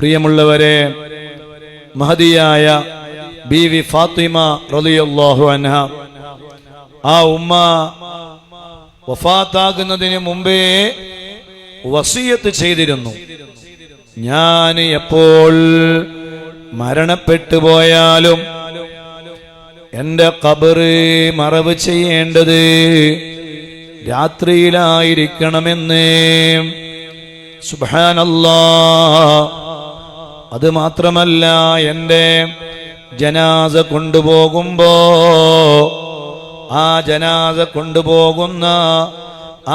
പ്രിയമുള്ളവരെ, മഹദിയായ ബീവി ഫാത്തിമ റളിയല്ലാഹു അൻഹ ആ ഉമ്മ വഫാത്താകുന്നതിന് മുമ്പേ വസിയത്ത് ചെയ്തിരുന്നു, ഞാൻ എപ്പോൾ മരണപ്പെട്ടു പോയാലും എന്റെ ഖബറ് മറവ് ചെയ്യേണ്ടത് രാത്രിയിലായിരിക്കണമെന്ന്. സുബ്ഹാനല്ലാഹ്. അത് മാത്രമല്ല, എന്റെ ജനാസ കൊണ്ടുപോകുമ്പോ ആ ജനാസ കൊണ്ടുപോകുന്ന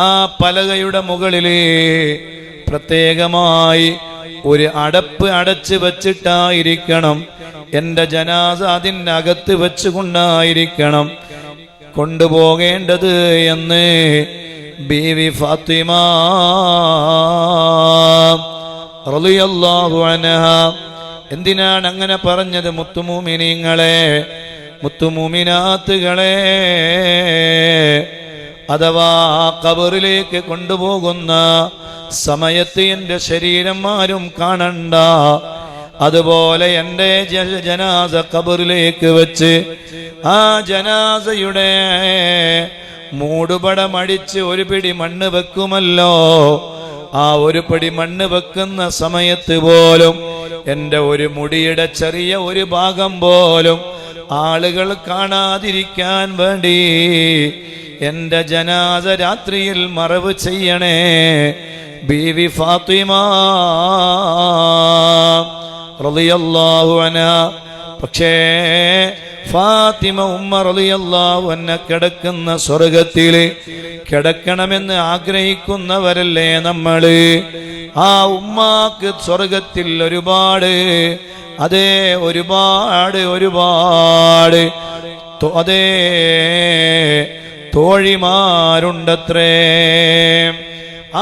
ആ പലകയുടെ മുകളില് പ്രത്യേകമായി ഒരു അടപ്പ് അടച്ചു വച്ചിട്ടായിരിക്കണം എന്റെ ജനാസ അതിനകത്ത് വെച്ചുകൊണ്ടായിരിക്കണം കൊണ്ടുപോകേണ്ടത് എന്ന് ബീവി ഫാത്തിമ റളിയല്ലാഹു അൻഹ. എന്തിനാണ് അങ്ങനെ പറഞ്ഞത്? മുത്തുമൂമിനീങ്ങളെ, മുത്തുമൂമിനാത്തുകളെ, അഥവാ ഖബറിലേക്ക് കൊണ്ടുപോകുന്ന സമയത്ത് എൻ്റെ ശരീരം ആരും കാണണ്ട. അതുപോലെ എൻ്റെ ജനാസ ഖബറിലേക്ക് വെച്ച് ആ ജനാസയുടെ മൂടുപടമടിച്ച് ഒരു പിടി മണ്ണ് വെക്കുമല്ലോ. ആ ഒരു പിടി മണ്ണ് വെക്കുന്ന സമയത്ത് പോലും എൻ്റെ ഒരു മുടിയുടെ ചെറിയ ഒരു ഭാഗം പോലും ആളുകൾ കാണാതിരിക്കാൻ വേണ്ടി എൻ്റെ ജനാസ രാത്രിയിൽ മറവ് ചെയ്യണേ ബീവി ഫാത്തിമ റളിയല്ലാഹു അൻഹ. പക്ഷേ ഫാത്തിമ ഉമ്മ റളിയല്ലാഹു അൻഹ കിടക്കുന്ന സ്വർഗത്തിൽ കിടക്കണമെന്ന് ആഗ്രഹിക്കുന്നവരല്ലേ നമ്മള്? ആ ഉമ്മാക്ക് സ്വർഗത്തിൽ ഒരുപാട് അതേ തോഴിമാരുണ്ടത്രേ.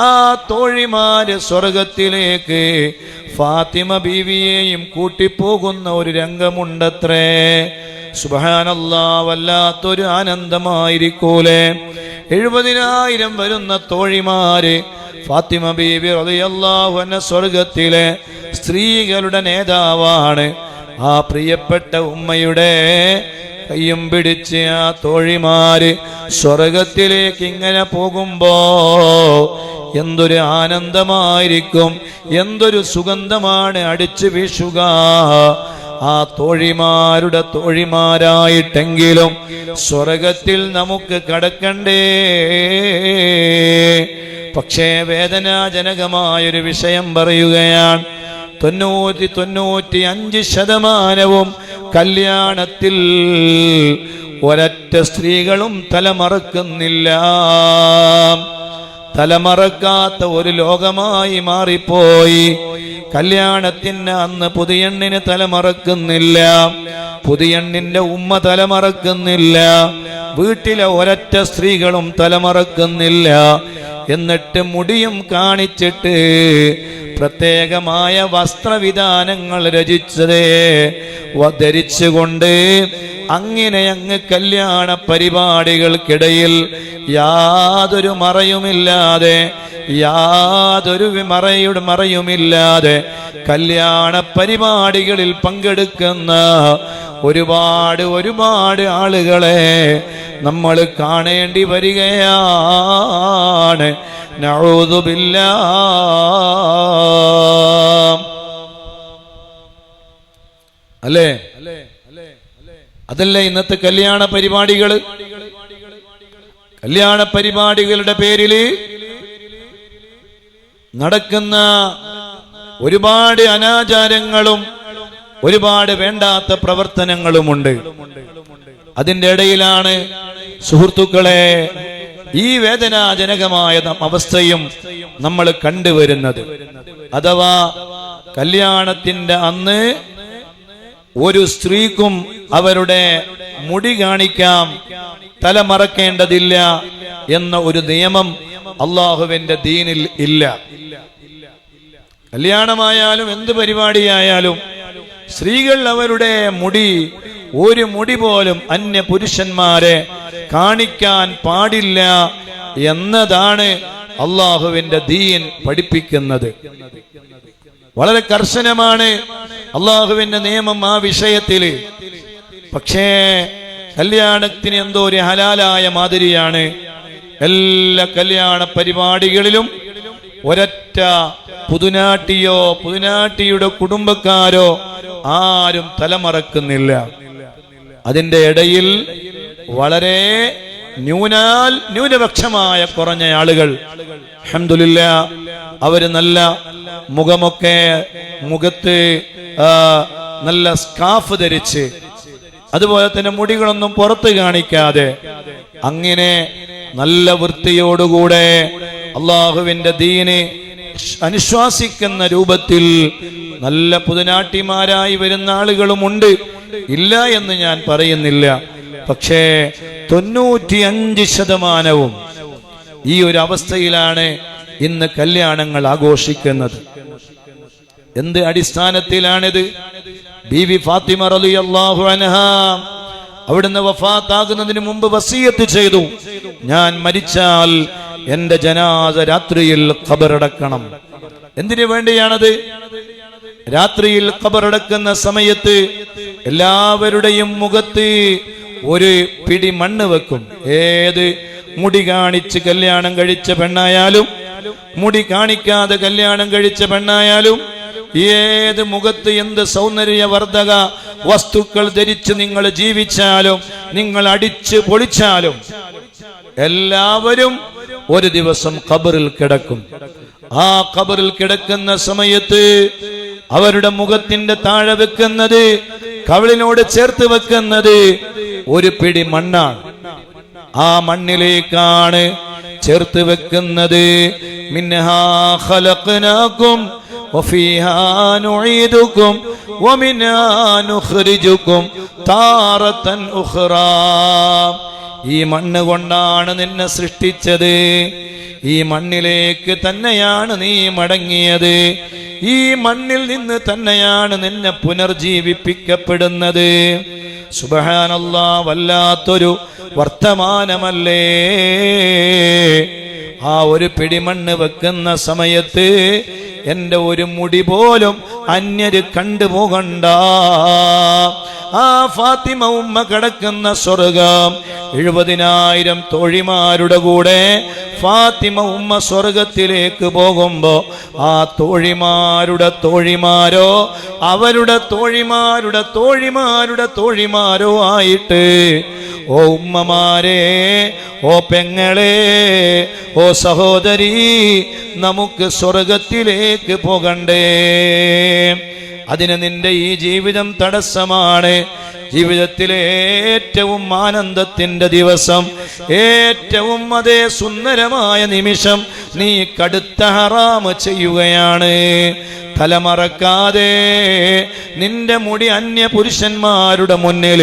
ആ തോഴിമാര് സ്വർഗത്തിലേക്ക് ഫാത്തിമ ബീവിയെയും കൂട്ടിപ്പോകുന്ന ഒരു രംഗമുണ്ടത്രേ. സുബ്ഹാനല്ലാഹ്, വല്ലാത്തൊരു ആനന്ദമായിരിക്കൂലേ. 70,000 വരുന്ന തോഴിമാര് ഫാത്തിമ ബീവി റളിയല്ലാഹു അൻഹ സ്വർഗത്തിലെ സ്ത്രീകളുടെ നേതാവാണ്. ആ പ്രിയപ്പെട്ട ഉമ്മയുടെ കയ്യും പിടിച്ച് ആ തോഴിമാര് സ്വർഗത്തിലേക്ക് ഇങ്ങനെ പോകുമ്പോ എന്തൊരു ആനന്ദമായിരിക്കും, എന്തൊരു സുഗന്ധമാണ് അടിച്ചു വീശുക. ആ തോഴിമാരുടെ തോഴിമാരായിട്ടെങ്കിലും സ്വർഗത്തിൽ നമുക്ക് കടക്കണ്ടേ? പക്ഷേ വേദനാജനകമായൊരു വിഷയം പറയുകയാണ്. 95% കല്യാണത്തിൽ ഒരൊറ്റ സ്ത്രീകളും തലമറക്കുന്നില്ല. തലമറക്കാത്ത ഒരു ലോകമായി മാറിപ്പോയി. കല്യാണത്തിന് അന്ന് പുതിയണ്ണിന് തലമറക്കുന്നില്ല, പുതിയണ്ണിന്റെ ഉമ്മ തലമറക്കുന്നില്ല, വീട്ടിലെ ഒരൊറ്റ സ്ത്രീകളും തലമറക്കുന്നില്ല. എന്നിട്ട് മുടിയും കാണിച്ചിട്ട് പ്രത്യേകമായ വസ്ത്രവിധാനങ്ങൾ ധരിച്ചുകൊണ്ട് അങ്ങനെ അങ്ങ് കല്യാണ പരിപാടികൾക്കിടയിൽ യാതൊരു മറയുമില്ലാതെ കല്യാണ പരിപാടികളിൽ പങ്കെടുക്കുന്ന ഒരുപാട് ആളുകളെ നമ്മൾ കാണേണ്ടി വരികയാണ്. നഊദു ബില്ലാഹ്. അല്ലേ? അതല്ലേ ഇന്നത്തെ കല്യാണ പരിപാടികളുടെ പേരില് നടക്കുന്ന ഒരുപാട് അനാചാരങ്ങളും ഒരുപാട് വേണ്ടാത്ത പ്രവർത്തനങ്ങളുമുണ്ട്. അതിന്റെ ഇടയിലാണ് സുഹൃത്തുക്കളെ ഈ വേദനാജനകമായ അവസ്ഥയും നമ്മൾ കണ്ടുവരുന്നത്. അഥവാ കല്യാണത്തിന്റെ അന്ന് ഒരു സ്ത്രീക്കും അവരുടെ മുടി കാണിക്കാം, തലമറക്കേണ്ടതില്ല എന്ന ഒരു നിയമം അള്ളാഹുവിന്റെ ദീനിൽ ഇല്ല. കല്യാണമായാലും എന്ത് പരിപാടിയായാലും സ്ത്രീകൾ അവരുടെ ഒരു മുടി പോലും അന്യ പുരുഷന്മാരെ കാണിക്കാൻ പാടില്ല എന്നതാണ് അള്ളാഹുവിന്റെ ദീൻ പഠിപ്പിക്കുന്നത്. വളരെ കർശനമാണ് അള്ളാഹുവിന്റെ നിയമം ആ വിഷയത്തില്. പക്ഷേ കല്യാണത്തിന് എന്തോ ഒരു ഹലാലായ മാതിരിയാണ്. എല്ലാ കല്യാണ പരിപാടികളിലും ഒരൊറ്റ പുതുനാട്ടിയോ പുതുനാട്ടിയുടെ കുടുംബക്കാരോ ആരും തലമറക്കുന്നില്ല. അതിന്റെ ഇടയിൽ വളരെ ന്യൂനപക്ഷമായ കുറഞ്ഞ ആളുകൾ അൽഹംദുലില്ലാഹ് അവര് നല്ല മുഖത്ത് നല്ല സ്കാഫ് ധരിച്ച് അതുപോലെ തന്നെ മുടികളൊന്നും പുറത്ത് കാണിക്കാതെ അങ്ങനെ നല്ല വൃത്തിയോടുകൂടെ അള്ളാഹുവിന്റെ ദീന് അനുശ്വാസിക്കുന്ന രൂപത്തിൽ നല്ല പുതുനാട്ടിമാരായി വരുന്ന ആളുകളുമുണ്ട്, ഇല്ല എന്ന് ഞാൻ പറയുന്നില്ല. പക്ഷേ 95% ഈ ഒരു അവസ്ഥയിലാണ് ഇന്ന് കല്യാണങ്ങൾ ആഘോഷിക്കുന്നത്. എന്ത് അടിസ്ഥാനത്തിലാണിത്? ബീവി ഫാത്തിമ റളിയല്ലാഹു അൻഹാ അവിടുന്ന് വഫാത്താകുന്നതിന് മുമ്പ് വസിയത്ത് ചെയ്തു, ഞാൻ മരിച്ചാൽ എന്റെ ജനാസ രാത്രിയിൽ ഖബറടക്കണം. എന്തിനു വേണ്ടിയാണത്? രാത്രിയിൽ ഖബറടക്കുന്ന സമയത്ത് എല്ലാവരുടെയും മുഖത്ത് ഒരു പിടി മണ്ണ് വെക്കും. ഏത് മുടി കാണിച്ച് കല്യാണം കഴിച്ച പെണ്ണായാലും മുടി കാണിക്കാതെ കല്യാണം കഴിച്ച പെണ്ണായാലും ഏത് മുഖത്ത് എന്ത് സൗന്ദര്യവർദ്ധക വസ്തുക്കൾ ധരിച്ച് നിങ്ങൾ ജീവിച്ചാലും നിങ്ങൾ അടിച്ച് പൊളിച്ചാലും എല്ലാവരും ഒരു ദിവസം ഖബറിൽ കിടക്കും. ആ ഖബറിൽ കിടക്കുന്ന സമയത്ത് അവരുടെ മുഖത്തിന്റെ താഴെ വെക്കുന്നത്, കവിളിനോട് ചേർത്ത് വെക്കുന്നത് ഒരു പിടി മണ്ണാണ്. ആ മണ്ണിലേക്കാണ് ചേർത്ത് വെക്കുന്നത്. മിൻഹാ ഖലഖനാകും വഫീഹാ നുഈദുകും വമിൻഹാ നുഖ്രിജുകും താറതൻ ഉഖ്റാ. ഈ മണ്ണ് കൊണ്ടാണ് നിന്നെ സൃഷ്ടിച്ചത്, ഈ മണ്ണിലേക്ക് തന്നെയാണ് നീ മടങ്ങിയത്, ഈ മണ്ണിൽ നിന്ന് തന്നെയാണ് നിന്നെ പുനർജീവിപ്പിക്കപ്പെടുന്നത്. സുബ്ഹാനല്ലാഹ്, വല്ലാത്തൊരു വർത്തമാനമല്ലേ. ആ ഒരു പിടിമണ്ണ് വെക്കുന്ന സമയത്ത് എന്റെ ഒരു മുടി പോലും അന്യര് കണ്ടുപോകണ്ട. ആ ഫാത്തിമ ഉമ്മ കിടക്കുന്ന സ്വർഗം 70,000 തോഴിമാരുടെ കൂടെ ഫാത്തിമ ഉമ്മ സ്വർഗത്തിലേക്ക് പോകുമ്പോ ആ തോഴിമാരുടെ തോഴിമാരോ അവരുടെ തോഴിമാരുടെ തോഴിമാരുടെ തോഴിമാരോ ആയിട്ട്, ഓ ഉമ്മമാരെ, ഓ പെങ്ങളെ, ഓ സഹോദരി, നമുക്ക് സ്വർഗത്തിലേക്ക് പോകണ്ടേ? അതിന് നിന്റെ ഈ ജീവിതം തടസ്സമാണ്. ജീവിതത്തിലെ ഏറ്റവും ആനന്ദത്തിന്റെ ദിവസം, ഏറ്റവും അതേ സുന്ദരമായ നിമിഷം നീ കടുത്ത ഹറാമ് ചെയ്യുകയാണ്. തലമറക്കാതെ നിന്റെ മുടി അന്യ പുരുഷന്മാരുടെ മുന്നിൽ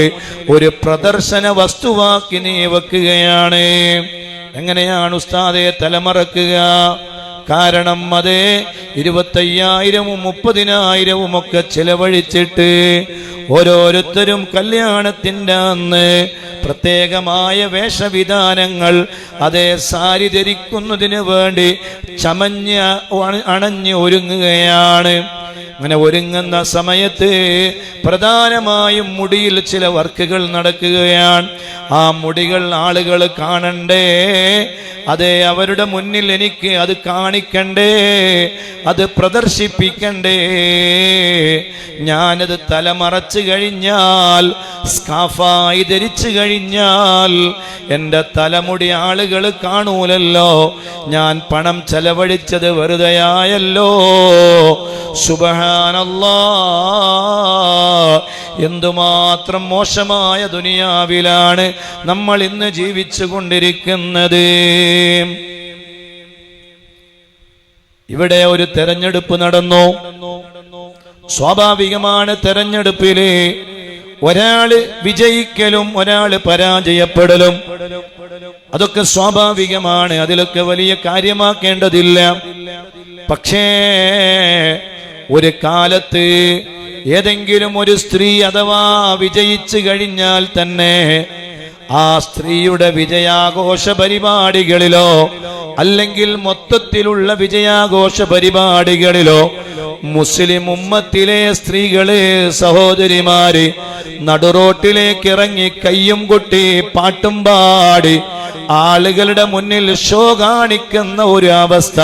ഒരു പ്രദർശന വസ്തുവാക്കി നീ വെക്കുകയാണ്. എങ്ങനെയാണ് ഉസ്താദെ തലമറക്കുക? കാരണം അത് 25,000 30,000 ഒക്കെ ചെലവഴിച്ചിട്ട് ഓരോരുത്തരും കല്യാണത്തിൻ്റെ അന്ന് പ്രത്യേകമായ വേഷവിധാനങ്ങൾ, അതേ സാരി ധരിക്കുന്നതിന് വേണ്ടി ചമഞ്ഞ് അണഞ്ഞ് ഒരുങ്ങുകയാണ്. അങ്ങനെ ഒരുങ്ങുന്ന സമയത്ത് പ്രധാനമായും മുടിയിൽ ചില വർക്കുകൾ നടക്കുകയാണ്. ആ മുടികൾ ആളുകൾ കാണണ്ടേ, അതെ അവരുടെ മുന്നിൽ എനിക്ക് അത് കാണിക്കണ്ടേ, അത് പ്രദർശിപ്പിക്കണ്ടേ. ഞാനത് തലമറച്ചു കഴിഞ്ഞാൽ, സ്കാഫായി ധരിച്ചു കഴിഞ്ഞാൽ എൻ്റെ തലമുടി ആളുകൾ കാണൂലല്ലോ, ഞാൻ പണം ചെലവഴിച്ചത് വെറുതെയായല്ലോ. സുബ്ഹാനല്ലാഹ്, എന്തുമാത്രം മോശമായ ദുനിയാവിലാണ് നമ്മൾ ഇന്ന് ജീവിച്ചു കൊണ്ടിരിക്കുന്നത്. ഇവിടെ ഒരു തെരഞ്ഞെടുപ്പ് നടന്നു. സ്വാഭാവികമാണ്, തെരഞ്ഞെടുപ്പില് ഒരാള് വിജയിക്കലും ഒരാള് പരാജയപ്പെടലും അതൊക്കെ സ്വാഭാവികമാണ്. അതിലൊക്കെ വലിയ കാര്യമാക്കേണ്ടതില്ല. പക്ഷേ ഒരു കാലത്ത് ഏതെങ്കിലും ഒരു സ്ത്രീ അഥവാ വിജയിച്ചു കഴിഞ്ഞാൽ തന്നെ ആ സ്ത്രീയുടെ വിജയാഘോഷ പരിപാടികളിലോ അല്ലെങ്കിൽ മൊത്തത്തിലുള്ള വിജയാഘോഷ പരിപാടികളിലോ മുസ്ലിം ഉമ്മത്തിലെ സ്ത്രീകളെ സഹോദരിമാര് നടുറോട്ടിലേക്ക് ഇറങ്ങി കയ്യും കൊട്ടി പാട്ടും പാടി ആളുകളുടെ മുന്നിൽ ഷോ കാണിക്കുന്ന ഒരു അവസ്ഥ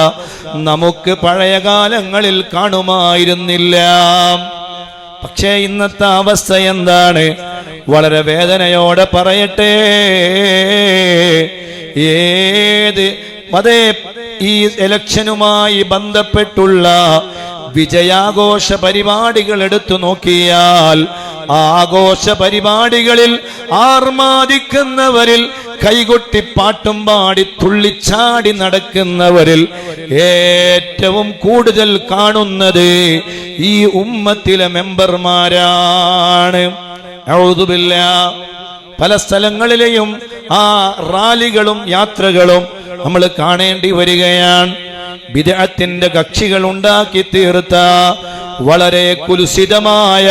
നമുക്ക് പഴയ കാലങ്ങളിൽ കാണുമായിരുന്നില്ല. പക്ഷേ ഇന്നത്തെ അവസ്ഥ എന്താണ്? വളരെ വേദനയോടെ പറയട്ടെ, അതേ ഈ ഇലക്ഷനുമായി ബന്ധപ്പെട്ടുള്ള വിജയാഘോഷ പരിപാടികൾ എടുത്തു നോക്കിയാൽ ആഘോഷ പരിപാടികളിൽ ആർമാദിക്കുന്നവരിൽ, കൈകൊട്ടി പാട്ടും പാടി തുള്ളിച്ചാടി നടക്കുന്നവരിൽ ഏറ്റവും കൂടുതൽ കാണുന്നത് ഈ ഉമ്മത്തിലെ മെമ്പർമാരാണ്. അഊദു ബില്ലാഹ്. പല സ്ഥലങ്ങളിലെയും ആ റാലികളും യാത്രകളും നമ്മൾ കാണേണ്ടി വരികയാണ്. ബിദ്അത്തിന്റെ കക്ഷികൾ ഉണ്ടാക്കി തീർത്ത വളരെ കുലുസിതമായ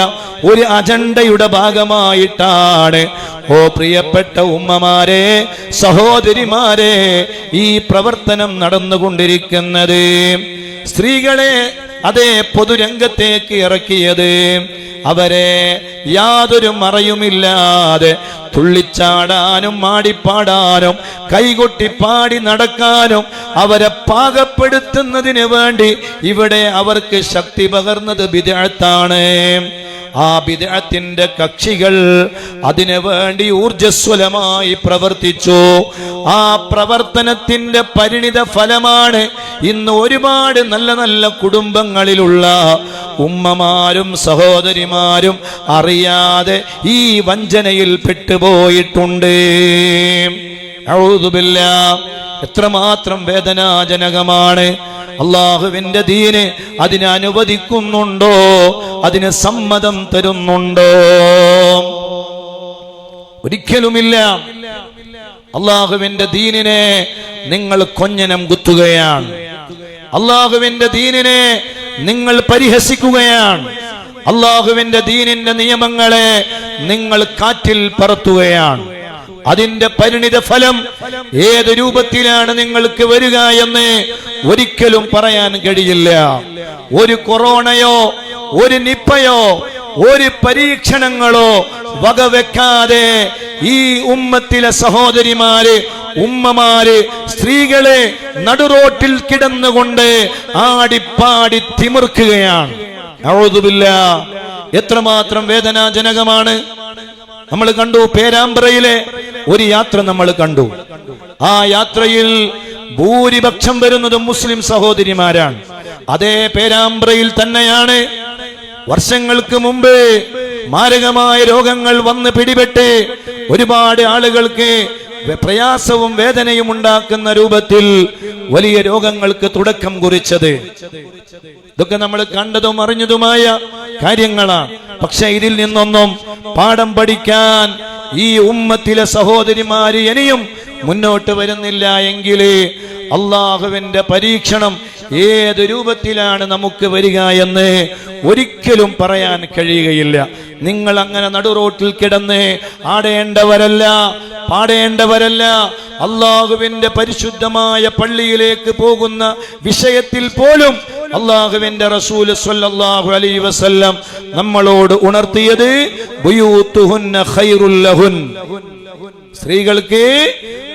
ഒരു അജണ്ടയുടെ ഭാഗമായിട്ടാണ് ഓ പ്രിയപ്പെട്ട ഉമ്മമാരെ, സഹോദരിമാരെ, ഈ പ്രവർത്തനം നടന്നുകൊണ്ടിരിക്കുന്നത്. സ്ത്രീകളെ അതേ പൊതുരംഗത്തേക്ക് ഇറക്കിയത് അവരെ യാതൊരു മറയുമില്ലാതെ തുള്ളിച്ചാടാനും മാടിപ്പാടാനും കൈകൊട്ടി പാടി നടക്കാനും അവരെ പാകപ്പെടുത്തുന്നതിന് വേണ്ടി ഇവിടെ അവർക്ക് ശക്തി പകർന്നത് ബിദ്അത്താണ്. ആ ബിദ്അത്തിന്റെ കക്ഷികൾ അതിനു വേണ്ടി ഊർജ്ജസ്വലമായി പ്രവർത്തിച്ചു. ആ പ്രവർത്തനത്തിന്റെ പരിണിത ഫലമാണ് ഇന്ന് ഒരുപാട് നല്ല നല്ല കുടുംബങ്ങളിലുള്ള ഉമ്മമാരും സഹോദരിമാരും അറിയാതെ ഈ വഞ്ചനയിൽ പെട്ടുപോയിട്ടുണ്ട്. അഊദു ബില്ലാഹ്. എത്രമാത്രം വേദനാജനകമാണ്. അള്ളാഹുവിന്റെ ദീന് അതിനെ അനുവദിക്കുന്നുണ്ടോ? അതിന് സമ്മതം തരുന്നുണ്ടോ? ഒരിക്കലുമില്ല. അള്ളാഹുവിന്റെ ദീനിനെ നിങ്ങൾ കൊഞ്ഞനം കുത്തുകയാണ്. അള്ളാഹുവിന്റെ ദീനിനെ നിങ്ങൾ പരിഹസിക്കുകയാണ്. അള്ളാഹുവിന്റെ ദീനിന്റെ നിയമങ്ങളെ നിങ്ങൾ കാറ്റിൽ പറത്തുകയാണ്. അതിന്റെ പരിണിത ഫലം ഏത് രൂപത്തിലാണ് നിങ്ങൾക്ക് വരിക എന്ന് ഒരിക്കലും പറയാൻ കഴിയില്ല. ഒരു കൊറോണയോ ഒരു നിപ്പയോ ഒരു പരീക്ഷണങ്ങളോ വകവെക്കാതെ ഈ ഉമ്മത്തിലെ സഹോദരിമാര്, ഉമ്മമാര്, സ്ത്രീകളെ നടുറോട്ടിൽ കിടന്നുകൊണ്ട് ആടിപ്പാടി തിമിർക്കുകയാണ്. അഊദു ബില്ലാഹ്. എത്രമാത്രം വേദനാജനകമാണ്. നമ്മൾ കണ്ടു, പേരാമ്പ്രയിലെ ഒരു യാത്ര നമ്മൾ കണ്ടു. ആ യാത്രയിൽ ഭൂരിപക്ഷം വരുന്നത് മുസ്ലിം സഹോദരിമാരാണ്. അതേ പേരാമ്പ്രയിൽ തന്നെയാണ് വർഷങ്ങൾക്ക് മുമ്പ് മാരകമായ രോഗങ്ങൾ വന്ന് പിടിപെട്ട് ഒരുപാട് ആളുകൾക്ക് പ്രയാസവും വേദനയും ഉണ്ടാക്കുന്ന രൂപത്തിൽ വലിയ രോഗങ്ങൾക്ക് തുടക്കം കുറിച്ചത്. ഇതൊക്കെ നമ്മൾ കണ്ടതും അറിഞ്ഞതുമായ കാര്യങ്ങളാണ്. പക്ഷെ ഇതിൽ നിന്നൊന്നും പാഠം പഠിക്കാൻ ഈ ഉമ്മത്തിലെ സഹോദരിമാര് ഇനിയും മുന്നോട്ട് വരുന്നില്ല എങ്കിൽ അള്ളാഹുവിന്റെ പരീക്ഷണം ഏത് രൂപത്തിലാണ് നമുക്ക് വരിക എന്ന് ഒരിക്കലും പറയാൻ കഴിയുകയില്ല. നിങ്ങൾ അങ്ങനെ നടുറോട്ടിൽ കിടന്ന് ആടേണ്ടവരല്ല, പാടേണ്ടവരല്ല. അള്ളാഹുവിന്റെ പരിശുദ്ധമായ പള്ളിയിലേക്ക് പോകുന്ന വിഷയത്തിൽ പോലും അള്ളാഹുവിന്റെ റസൂൽ സ്വല്ലല്ലാഹു അലൈഹി വസല്ലം നമ്മളോട് ഉണർത്തിയത് ബുയൂത്തുഹുന്ന ഖൈറുൽ ലഹുൻ, സ്ത്രീകൾക്ക്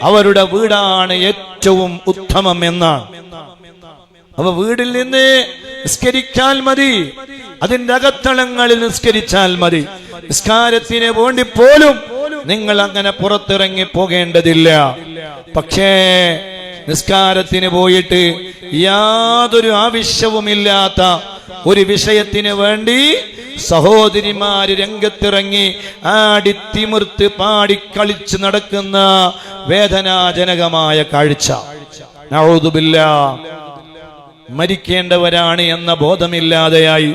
അവരുടെ വീടാണ് ഏറ്റവും ഉത്തമം എന്നാണ്. അവ വീട്ടിൽ നിന്ന് നിസ്കരിച്ചാൽ മതി, അതിന്റെ അകത്തളങ്ങളിൽ നിസ്കരിച്ചാൽ മതി. നിസ്കാരത്തിന് വേണ്ടി പോലും നിങ്ങൾ അങ്ങനെ പുറത്തിറങ്ങി പോകേണ്ടതില്ല. പക്ഷേ നിസ്കാരത്തിന് പോയിട്ട് യാതൊരു ആവശ്യവുമില്ലാത്ത ഒരു വിഷയത്തിന് വേണ്ടി സഹോദരിമാര് രംഗത്തിറങ്ങി ആടിത്തിമിർത്ത് പാടിക്കളിച്ച് നടക്കുന്ന വേദനാജനകമായ കാഴ്ച. നഊദു ബില്ലാഹ്. മരിക്കേണ്ടവരാണ് എന്ന ബോധമില്ലാതെയായി.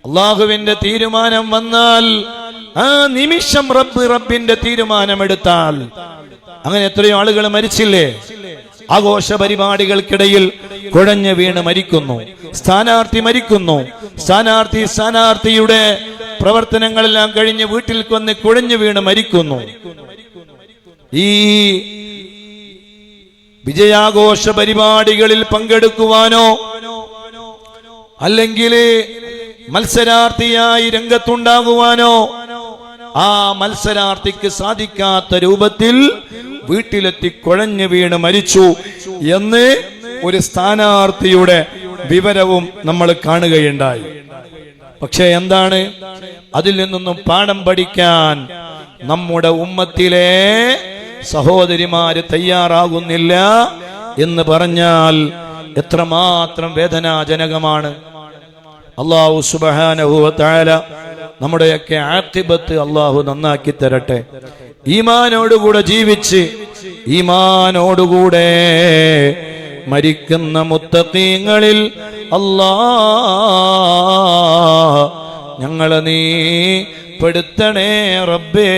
അള്ളാഹുവിന്റെ തീരുമാനം വന്നാൽ ആ നിമിഷം റബ്ബിന്റെ തീരുമാനമെടുത്താൽ, അങ്ങനെ എത്രയോ ആളുകൾ മരിച്ചില്ലേ? ആഘോഷ പരിപാടികൾക്കിടയിൽ കുഴഞ്ഞു വീണ് മരിക്കുന്നു, സ്ഥാനാർത്ഥി മരിക്കുന്നു, സ്ഥാനാർത്ഥിയുടെ പ്രവർത്തനങ്ങളെല്ലാം കഴിഞ്ഞ് വീട്ടിൽ വന്ന് കുഴഞ്ഞു വീണ് മരിക്കുന്നു. ഈ വിജയാഘോഷ പരിപാടികളിൽ പങ്കെടുക്കുവാനോ അല്ലെങ്കിൽ മത്സരാർത്ഥിയായി രംഗത്തുണ്ടാകുവാനോ ആ മത്സരാർത്ഥിക്ക് സാധിക്കാത്ത രൂപത്തിൽ വീട്ടിലെത്തി കുഴഞ്ഞു വീണ് മരിച്ചു എന്ന് ഒരു സ്ഥാനാർത്ഥിയുടെ വിവരവും നമ്മൾ കാണുകയുണ്ടായി. പക്ഷെ എന്താണ്, അതിൽ നിന്നൊന്നും പാഠം പഠിക്കാൻ നമ്മുടെ ഉമ്മത്തിലെ സഹോദരിമാര് തയ്യാറാകുന്നില്ല എന്ന് പറഞ്ഞാൽ എത്രമാത്രം വേദനാജനകമാണ്. അല്ലാഹു സുബ്ഹാനഹു വ തആല നമ്മുടെയൊക്കെ ആഖിബത്ത് അല്ലാഹു നന്നാക്കി തരട്ടെ. ഈമാനോടുകൂടെ ജീവിച്ച് ഈമാനോടുകൂടെ മരിക്കുന്ന മുത്തഖീങ്ങളിൽ അല്ലാഹ് ഞങ്ങളെ നീ പെടുത്തണേ റബ്ബേ.